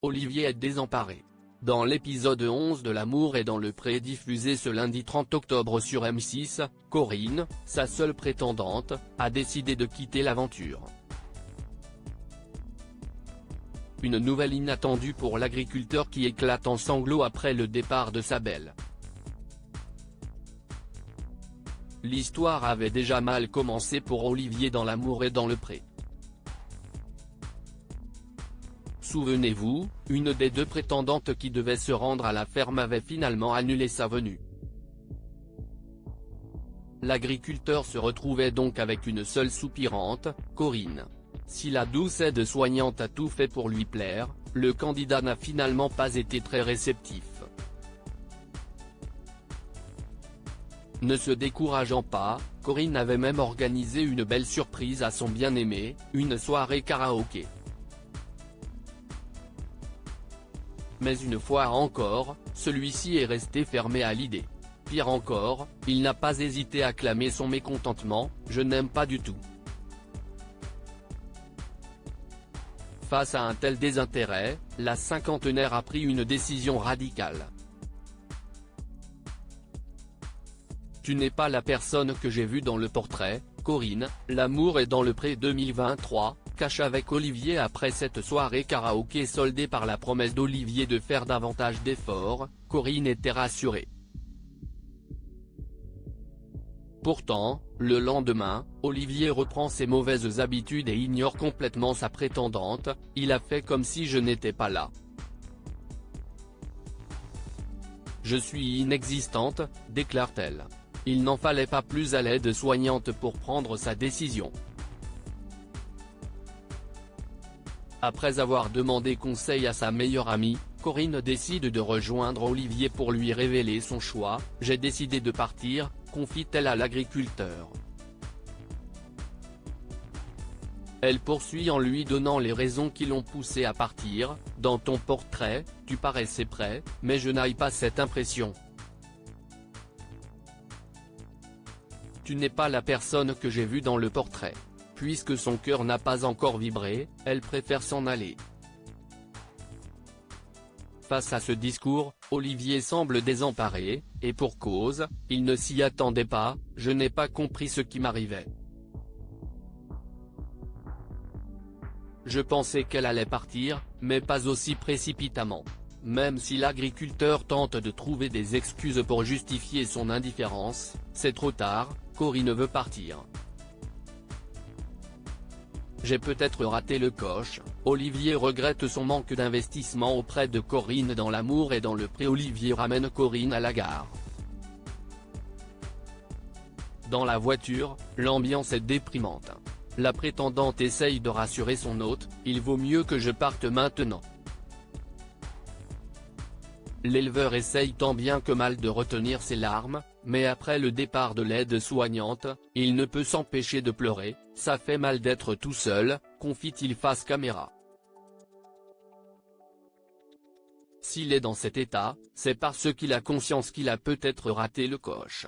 Olivier est désemparé. Dans l'épisode 11 de L'amour est dans le pré diffusé ce lundi 30 octobre sur M6, Corinne, sa seule prétendante, a décidé de quitter l'aventure. Une nouvelle inattendue pour l'agriculteur qui éclate en sanglots après le départ de sa belle. L'histoire avait déjà mal commencé pour Olivier dans L'amour est dans le pré. Souvenez-vous, une des deux prétendantes qui devait se rendre à la ferme avait finalement annulé sa venue. L'agriculteur se retrouvait donc avec une seule soupirante, Corinne. Si la douce aide-soignante a tout fait pour lui plaire, le candidat n'a finalement pas été très réceptif. Ne se décourageant pas, Corinne avait même organisé une belle surprise à son bien-aimé, une soirée karaoké. Mais une fois encore, celui-ci est resté fermé à l'idée. Pire encore, il n'a pas hésité à clamer son mécontentement, « Je n'aime pas du tout ». Face à un tel désintérêt, la cinquantenaire a pris une décision radicale. « Tu n'es pas la personne que j'ai vue dans le portrait, Corinne, L'amour est dans le pré 2023 », cache avec Olivier après cette soirée karaoké soldée par la promesse d'Olivier de faire davantage d'efforts. Corinne était rassurée. Pourtant, le lendemain, Olivier reprend ses mauvaises habitudes et ignore complètement sa prétendante. « Il a fait comme si je n'étais pas là. Je suis inexistante », déclare-t-elle. Il n'en fallait pas plus à l'aide-soignante pour prendre sa décision. Après avoir demandé conseil à sa meilleure amie, Corinne décide de rejoindre Olivier pour lui révéler son choix. « J'ai décidé de partir », confie-t-elle à l'agriculteur. Elle poursuit en lui donnant les raisons qui l'ont poussé à partir. « Dans ton portrait, tu paraissais prêt, mais je n'ai pas cette impression. Tu n'es pas la personne que j'ai vue dans le portrait. » Puisque son cœur n'a pas encore vibré, elle préfère s'en aller. Face à ce discours, Olivier semble désemparé, et pour cause, il ne s'y attendait pas. « Je n'ai pas compris ce qui m'arrivait. Je pensais qu'elle allait partir, mais pas aussi précipitamment. » Même si l'agriculteur tente de trouver des excuses pour justifier son indifférence, c'est trop tard. Corinne veut partir. « J'ai peut-être raté le coche », Olivier regrette son manque d'investissement auprès de Corinne dans L'amour et dans le pré. Olivier ramène Corinne à la gare. Dans la voiture, l'ambiance est déprimante. La prétendante essaye de rassurer son hôte, « Il vaut mieux que je parte maintenant. » L'éleveur essaye tant bien que mal de retenir ses larmes, mais après le départ de l'aide-soignante, il ne peut s'empêcher de pleurer. « Ça fait mal d'être tout seul », confie-t-il face caméra. S'il est dans cet état, c'est parce qu'il a conscience qu'il a peut-être raté le coche.